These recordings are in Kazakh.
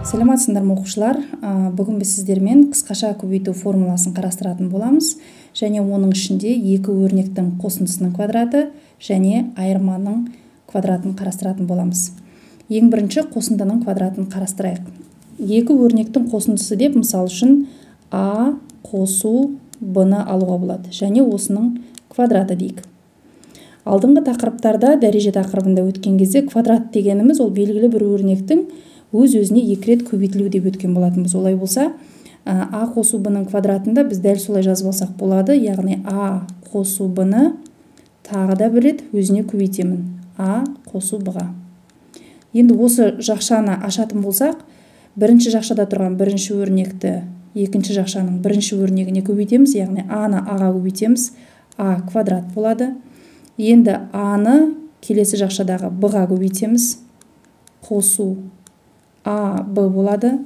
Саламатсыздар ма оқушылар? Бүгін біз сіздермен қысқаша көбейту формуласын қарастыратын боламыз. Және оның ішінде екі өрнектің қосындысының квадраты және айырманың квадратын қарастыратын боламыз. Ең бірінші қосындының квадратын қарастырайық. Екі өрнектің қосындысы деп, мысал үшін А қосу Б-ны алуға болады. Және осының квадраты дейік. Алдыңғы тақырыптарда, дәреже тақырыбында өткен кезде квадрат дегеніміз ол белгілі бір өрнектің өз-өзіне екі рет көбейтілу деп өткен болатынбыз. Олай болса, А қосу Б-ның квадратында біз дәл солай жазып алсақ болады. Яғни А қосу Б-ны тағы да бір рет өзіне көбейтемін. А қосу Б-ға. Енді осы жақшаны ашатын болсақ, бірінші жақшада тұрған бірінші өрнекті екінші жақшаның бірінші өрнегіне көбейтеміз. Яғни А-ны А-ға көбейтеміз. А квадрат болады. Енді А-ны келесі жақшадағы Б-ға көбейтеміз. Қосу А, Б болады.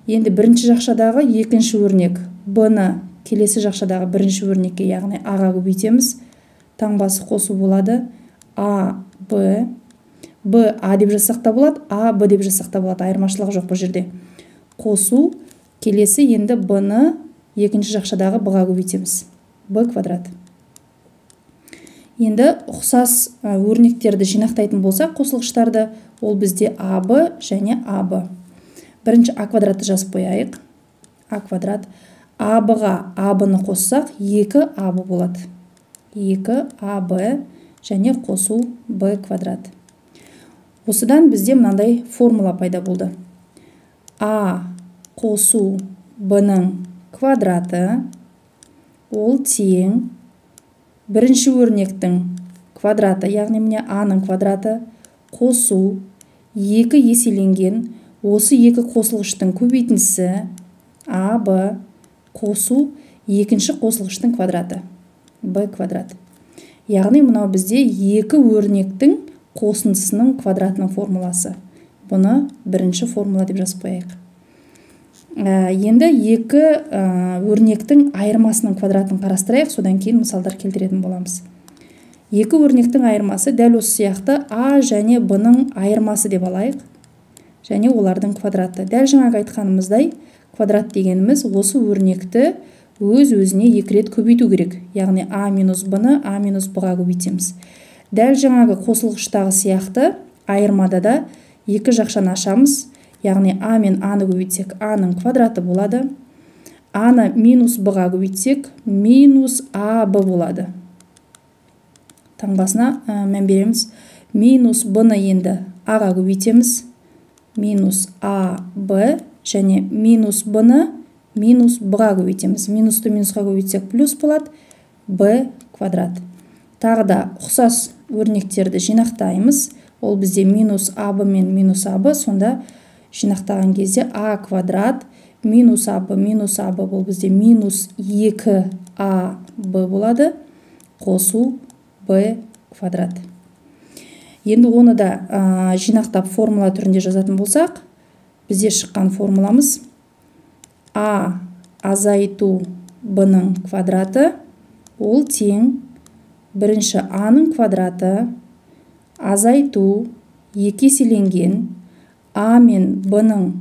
Енді бірінші жақшадағы екінші өрнек Б-ны келесі жақшадағы бірінші өрнекке, яғни А-ға көбейтеміз. Таңбасы қосу болады. А, Б. Б, А деп жазсақ та болады, А, Б деп жазсақ та болады. Айырмашылығы жоқ бұл жерде. Қосу. Келесі енді Б-ны екінші жақшадағы Б-ға көбейтеміз. Б квадрат. Енді ұқсас өрнектерді жинақтайтын болсақ, қосылғыштарды, ол бізде АБ және АБ. Бірінші А квадратты жазып қояйық. А квадрат. АБ-ға АБ-ны қоссақ, 2 АБ болады. 2 АБ және қосу Б квадрат. Осыдан бізде мынандай формула пайда болды. А қосу Б-ның квадраты ол тең бірінші өрнектің квадраты, яғни міне А-ның квадраты қосу 2 еселенген осы екі қосылғыштың көбейтіндісі АБ қосу екінші қосылғыштың квадраты Б квадрат. Яғни мынау бізде екі өрнектің қосындысының квадратының формуласы. Бұны бірінші формула деп жазып қояйық. Енді екі өрнектің айырмасының квадратын қарастырайық, содан кейін мысалдар келтіретін боламыз. Екі өрнектің айырмасы дәл осы сияқты А және Б-ның айырмасы деп алайық. Және олардың квадраты. Дәл жаңағы айтқанымыздай, квадрат дегеніміз осы өрнекті өз-өзіне екі рет көбейту керек. Яғни А минус Б-ны А минус Б-ға көбейтеміз. Дәл жаңағы қосылғыштағы сияқты айырмада да екі жақшаны ашамыз. Яғни А мен А-ны көбейтсек, А-ның квадраты болады. А-ны минус Б-ға көбейтсек, минус АБ болады. Таңбасына мән береміз. Минус Б-ны енді А-ға көбейтеміз. Минус АБ және минус Б-ны минус Б-ға көбейтеміз. Минусты минусқа көбейтсек плюс болады. Б квадрат. Тағы да ұқсас өрнектерді жинақтаймыз. Ол бізде минус АБ мен минус АБ, сонда жинақтаған кезде А квадрат минус АБ бұл бізде минус 2 АБ болады. Қосу Б квадрат. Енді оны да жинақтап формула түрінде жазатын болсақ, бізде шыққан формуламыз А азайту Б-ның квадраты ол тең бірінші А-ның квадраты азайту 2 еселенген А мен Б-ның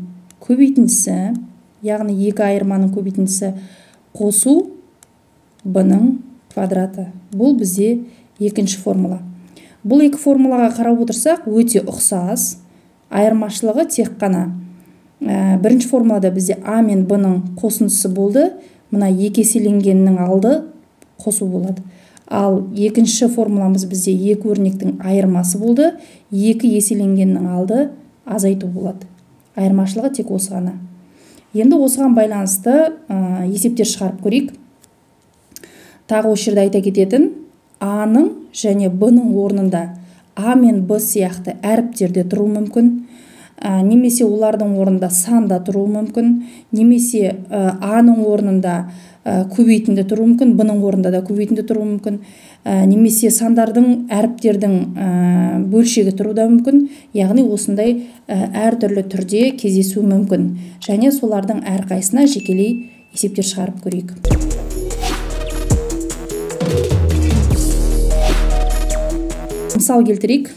көбейтіндісі, яғни екі айырманың көбейтіндісі қосу Б-ның квадраты. Бұл бізде екінші формула. Бұл екі формулаға қарап отырсақ, өте ұқсас. Айырмашылығы тек қана бірінші формулада бізде А мен Б-ның қосындысы болды. Мына 2 еселенгеннің алды қосу болады. Ал екінші формуламыз бізде екі өрнектің айырмасы болды. 2 еселенгеннің алды азайту болады. Айырмашылығы тек осы ғана. Енді осыған байланысты есептер шығарып көрейік. Тағы осы жерде айта кететін, А-ның және Б-ның орнында А мен Б сияқты әріптерде тұруы мүмкін. Немесе олардың орнында санда тұруы мүмкін. Немесе А-ның орнында көбейтінді тұруы мүмкін. Б-ның орнында да көбейтінді тұруы мүмкін. Немесе сандардың әріптердің бөлшегі тұру да мүмкін. Яғни осындай әртүрлі түрде кездесуі мүмкін. Және солардың әрқайсына жекелей есептер шығарып көрейік. Мысал келтірейік.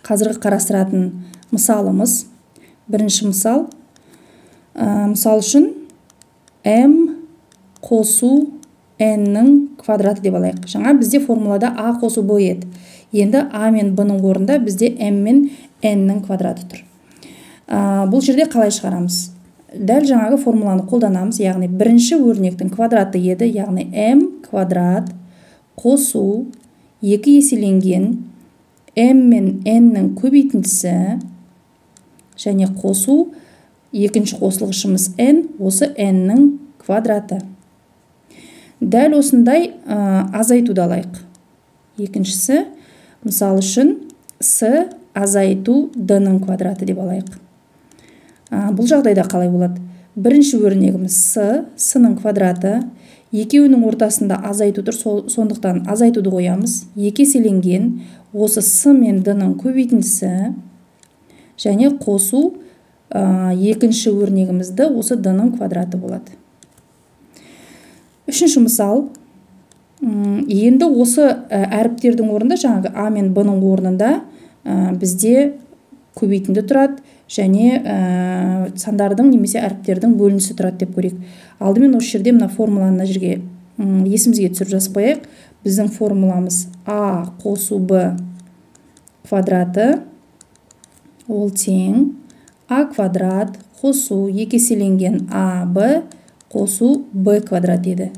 Қазіргі қарастыратын мысалымыз Бірінші мысал. Мысал үшін m қосу n-нің квадраты деп алайық. Жаңа бізде формулада a қосу b еді. Енді a мен b-нің орнында бізде m мен n-нің квадраты тұр. Бұл жерде қалай шығарамыз? Дәл жаңағы формуланы қолданамыз, яғни бірінші өрнектің квадраты еді, яғни m квадрат қосу 2 еселенген m мен n-нің көбейтіндісі және қосу екінші қосылғышымыз n, осы n-нің квадраты. Дәл осындай азайтуды алайық. Екіншісі, мысал үшін s азайту d-нің квадраты деп алайық. Бұл жағдайда қалай болады? Бірінші өрнегіміз с-нің квадраты, екеуінің ортасында азайту тұр, сондықтан азайтуды қоямыз. 2 еселенген осы с мен d-нің көбейтіндісі және қосу екінші өрнегімізді осы d-нің квадраты болады. Үшінші мысал. Енді осы әріптердің орнында, жаңағы a мен b-нің орнында бізде көбейтінді тұрады және сандардың немесе әріптердің бөлінісі тұрады деп көрейік. Алдымен осы жерде мына формуланы мына жерге есімізге түсіріп жазып қояйық. Біздің формуламыз a қосу b квадраты ол тең a квадрат қосу 2 еселенген ab қосу b квадрат еді.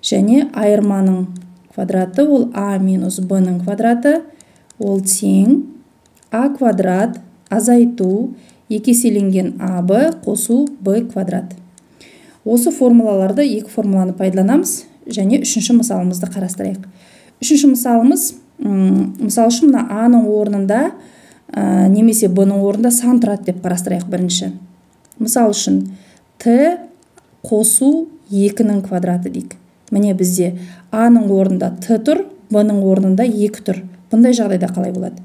Және айырманың квадраты ол a минус b-нің квадраты ол тең a квадрат азайту 2 еселенген ab қосу b квадрат. Осы формулаларды екі формуланы пайдаланамыз және үшінші мысалымызды қарастырайық. Үшінші мысалымыз, мысал үшін мына a-ның орнында немесе b-нің орнында сан тұрады деп қарастырайық бірінші. Мысал үшін t қосу 2-нің квадраты дейік. Міне бізде a-ның орнында t тұр, b-нің орнында 2 тұр. Бұндай жағдайда қалай болады?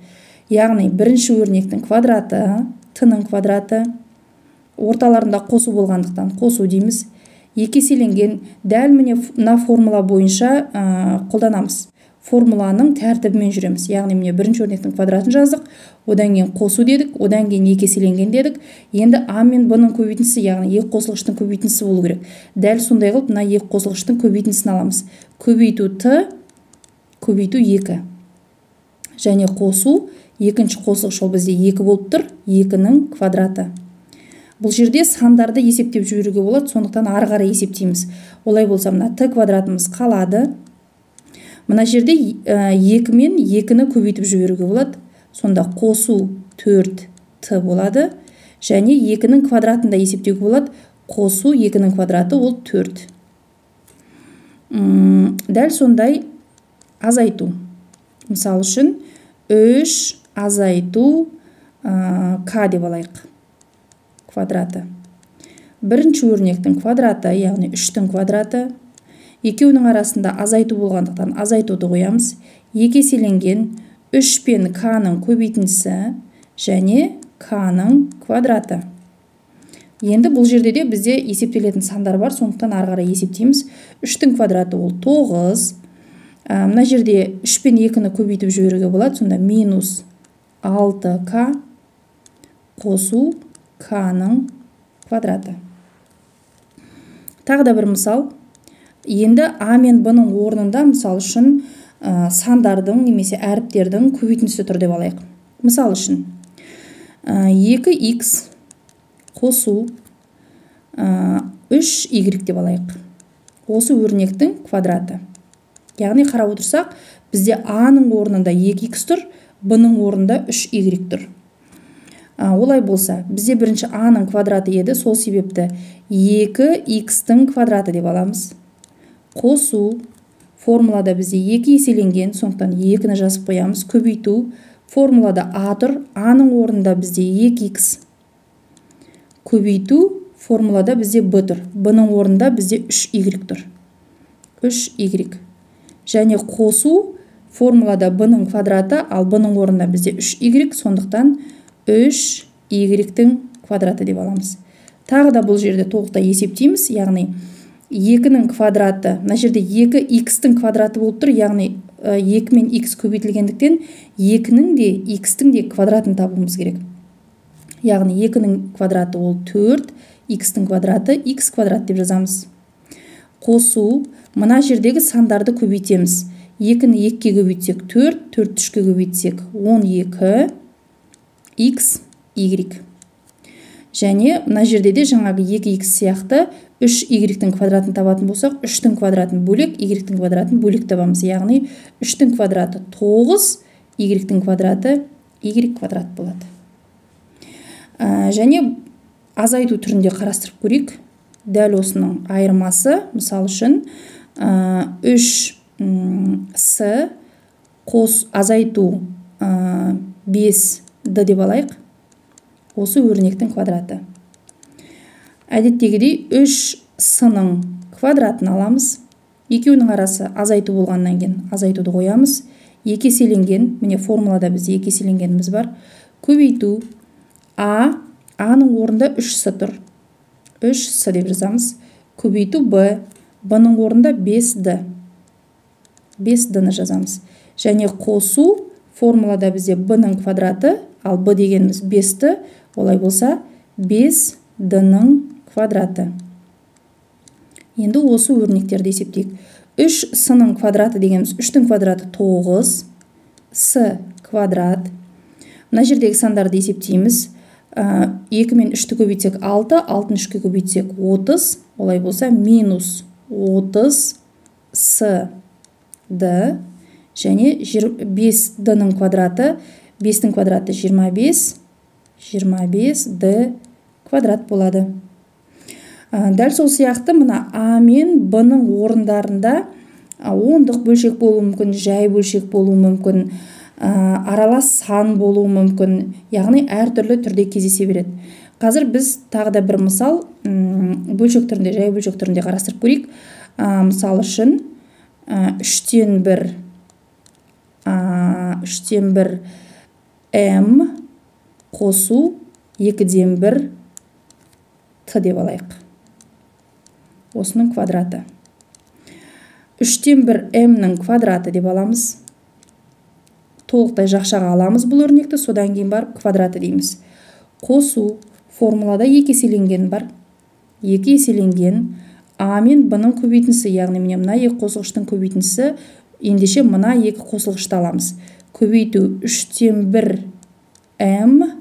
Яғни бірінші өрнектің квадраты, t-нің квадраты, орталарында қосу болғандықтан қосу дейміз. 2 еселенген, дәл міне мына формула бойынша қолданамыз. Формуланың тәртібімен жүреміз. Яғни міне бірінші өрнектің квадратын жаздық, одан кейін қосу дедік, одан кейін 2 еселенген дедік. Енді a мен b-нің көбейтіндісі, яғни 2 қосылғыштың көбейтіндісі болу керек. Дәл сондай қылып мына 2 қосылғыштың көбейтіндісін аламыз. Көбейту t, көбейту 2. Және қосу екінші қосылғыш ол бізде 2 болып тұр, 2-нің квадраты. Бұл жерде сандарды есептеп жіберуге болады, сондықтан ары қарай есептейміз. Олай болса, мына t квадратымыз қалады. Мына жерде 2 мен 2-ні көбейтіп жіберуге болады. Сонда қосу 4t болады. Және 2-нің квадратында есептеуге болады. Қосу 2-нің квадраты ол 4. Дәл сондай азайту. Мысал үшін 3 азайту k деп алайық. Квадраты. Бірінші өрнектің квадраты, яғни 3-тің квадраты. Екеуінің арасында азайту болғандықтан азайтуды қоямыз. 2 еселенген 3 пен k-ның көбейтіндісі және k-ның квадраты. Енді бұл жерде де бізде есептелетін сандар бар, сондықтан ары қарай есептейміз. 3-тің квадраты ол 9. Мына жерде 3 пен 2-ні көбейтіп жіберуге болады, сонда минус 6k қосу k-ның квадраты. Тағы да бір мысал. Енді a мен b-нің орнында мысал үшін сандардың немесе әріптердің көбейтіндісі тұр деп алайық. Мысал үшін 2x қосу 3y деп алайық. Осы өрнектің квадраты. Яғни қарап отырсақ, бізде a-ның орнында 2x тұр, b-нің орнында 3y тұр. Олай болса, бізде бірінші a-ның квадраты еді, сол себепті 2x-тің квадраты деп аламыз. Қосу, формулада бізде 2 еселенген, сондықтан 2-ні жазып қоямыз. Көбейту, формулада a тұр, a-ның орнында бізде 2x. Көбейту, формулада бізде b тұр, b-нің орнында бізде 3y тұр. 3y. Және қосу, формулада b-нің квадраты, ал b-нің орнында бізде 3y, сондықтан 3y-тің квадраты деп аламыз. Тағы да бұл жерде толықтай есептейміз, яғни 2-нің квадраты, мына жерде 2x-тің квадраты болып тұр, яғни 2 мен x көбейтілгендіктен 2-нің де x-тің де квадратын табуымыз керек. яғни 2-нің квадраты ол 4, x-тің квадраты x квадрат деп жазамыз. Қосу, мына жердегі сандарды көбейтеміз. 2-ні 2-ге көбейтсек 4, 4-ті 3-ге көбейтсек 12, x, y. Және мына жерде де жаңағы 2x сияқты 3y-тің квадратын табатын болсақ, 3-тің квадратын бөлек, y-тің квадратын бөлек табамыз. Яғни 3-тің квадраты 9, y-тің квадраты y квадрат болады. Және азайту түрінде қарастырып көрейік. Дәл осының айырмасы, мысал үшін 3s қос азайту 5d деп алайық. Осы өрнектің квадраты. Әдеттегідей 3s-ның квадратын аламыз. Екеуінің арасы азайту болғаннан кейін азайтуды қоямыз. Екеселенген, міне формулада бізде екеселенгеніміз бар. Көбейту а-ның орында 3s тұр. 3s деп жазамыз. Көбейту б-ның орында 5d. 5d-ны жазамыз. Және қосу формулада бізде b-ның квадраты, ал b дегеніміз 5d, олай болса 5d-ның квадраты. Енді осы өрнектерді есептейік. 3s-ның квадраты дегеніміз 3-тің квадраты 9, с квадрат. Мына жердегі сандарды есептейміз. 2 мен 3-ті көбейтсек 6, 6-ны 3-ке көбейтсек 30, олай болса минус 30 с-д, және 5d-ның квадраты, 5-тің квадраты 25, 25d квадрат болады. Дәл сол сияқты мына а мен б-ның орындарында ондық бөлшек болуы мүмкін, жай бөлшек болуы мүмкін, аралас сан болуы мүмкін, яғни әртүрлі түрде кездесе береді. Қазір біз тағы да бір мысал бөлшек түрінде, жай бөлшек түрінде қарастырып көрейік. Мысал үшін 3-тен 1 m қосу 2-ден 1 т деп алайық. Осының квадраты. 3-тен 1 m-ның квадраты деп аламыз. Толықтай жақшаға аламыз бұл өрнекті, содан кейін барып квадраты дейміз. Қосу формулада 2 еселенген бар. 2 еселенген а мен б-ның көбейтіндісі, яғни міне мына 2 қосылғыштың көбейтіндісі, ендеше мына 2 қосылғышты аламыз. Көбейту 3-тен 1 m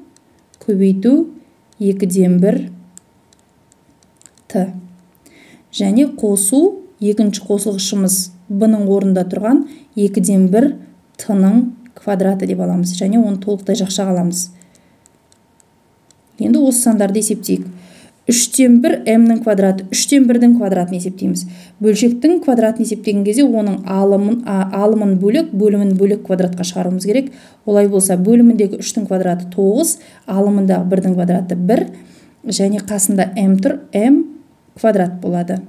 көбейту 2-ден 1 т. Және қосу екінші қосылғышымыз б-ның орында тұрған 2-ден 1 т-ның квадраты деп аламыз. Және оны толықтай жақшаға аламыз. Енді осы сандарды есептейік. 3-тен 1 m-ның квадраты, 3-тен 1-дің квадратын есептейміз. Бөлшектің квадратын есептеген кезде оның алымын бөлек, бөлімін бөлек квадратқа шығаруымыз керек. Олай болса бөліміндегі 3-тің квадраты 9, алымындағы 1-дің квадраты 1, және қасында m тұр, m квадрат болады.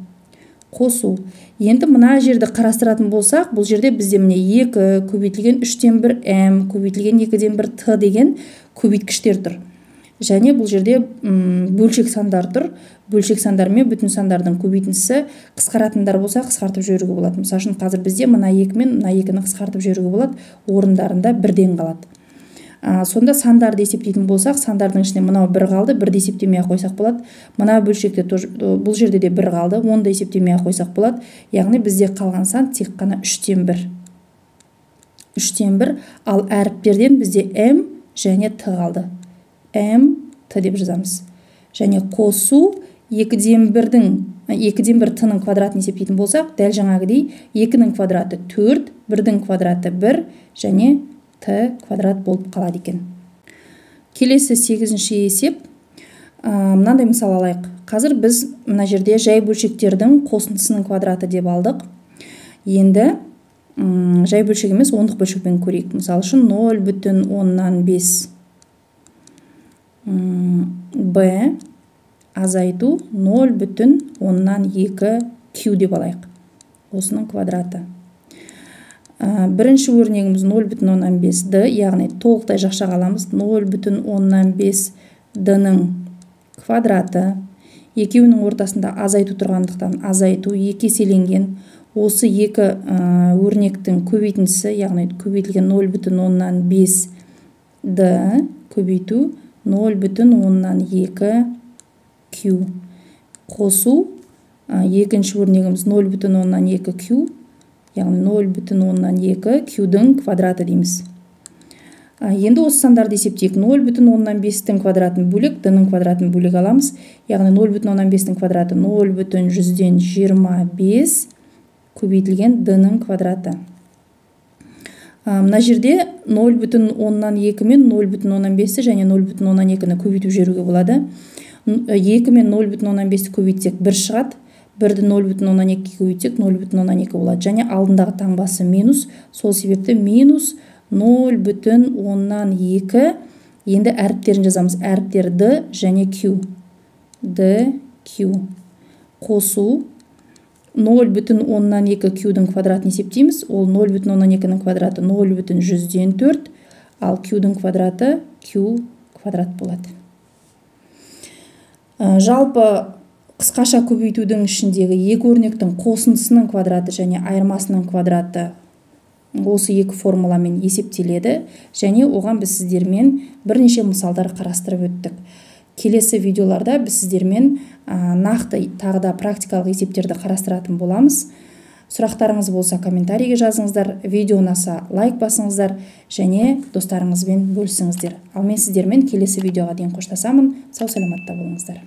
Қосу. Енді мына жерді қарастыратын болсақ, бұл жерде бізде міне 2 көбейтілген 3-тен 1 m көбейтілген 2-ден 1 т деген көбейткіштер тұр. Және бұл жерде бөлшек сандар тұр. Бөлшек сандар мен бүтін сандардың көбейтіндісі қысқаратындар болса қысқартып жіберуге болады. Мысалы үшін қазір бізде мына 2 мен мына 2-ні қысқартып жіберуге болады, орындарында 1-ден қалады. Сонда сандарды есептейтін болсақ, сандардың ішіне мынау 1 қалды, 1-ді есептемей қойсақ болады. Мына бөлшекте бұл жерде де 1 қалды, 10-ды есептемей қойсақ болады. Яғни бізде қалған сан тек қана 3-тен 1. 3-тен 1, ал әріптерден бізде m және т қалды. m т деп жазамыз. Және қосу 2-ден 1 т-ның квадратын есептейтін болсақ, дәл жаңағыдей 2-нің квадраты 4, 1-дің квадраты 1 және т квадрат болып қалады екен. Келесі 8-ші есеп. Мынандай мысал алайық. Қазір біз мына жерде жай бөлшектердің қосындысының квадраты деп алдық. Енді жай бөлшек емес, ондық бөлшекпен көрейік. Мысалы үшін 0,5 b азайту 0,2 q деп алайық. Осының квадраты. Бірінші өрнегіміз 0,5 d, яғни толықтай жақшаға аламыз. 0,5 d-ның квадраты. Екеуінің ортасында азайту тұрғандықтан азайту 2 еселенген. Осы 2 өрнектің көбейтіндісі, яғни көбейтілген 0,5 d көбейту 0,2 q. Қосу, екінші өрнегіміз 0,2 q, яғни 0,2 q-дің квадраты дейміз. Енді осы сандарды есептейік. 0,5-тің квадратын бөлек, d-ның квадратын бөлек аламыз. Яғни 0,5-тің квадраты 0,125 көбейтілген d-ның квадраты. Мына жерде 0,2 мен 0,15 және 0,2-ні көбейтіп жіберуге болады. 2 мен 0,15-ті көбейтсек 1 шығады. 1-ді 0,2 көбейтсек 0,2 болады. Және алдындағы таңбасы минус. Сол себепті минус 0,2. Енді әріптерін жазамыз. Әріптер d және q. d, q. Қосу 0,2 q-дің квадратын есептейміз. Ол 0,2-ның квадраты 0,104, ал q-дің квадраты q квадрат болады. Жалпы қысқаша көбейтудің ішіндегі екі өрнектің қосындысының квадраты және айырмасының квадраты осы екі формуламен есептеледі, және оған біз сіздермен бірнеше мысалдар қарастырып өттік. Келесі видеоларда біз сіздермен нақты тағы да практикалық есептерді қарастыратын боламыз. Сұрақтарыңыз болса комментарийге жазыңыздар, видео ұнаса лайк басыңыздар және достарыңызбен бөлісіңіздер. Ал мен сіздермен келесі видеоға дейін қоштасамын. Сау саламатта болыңыздар.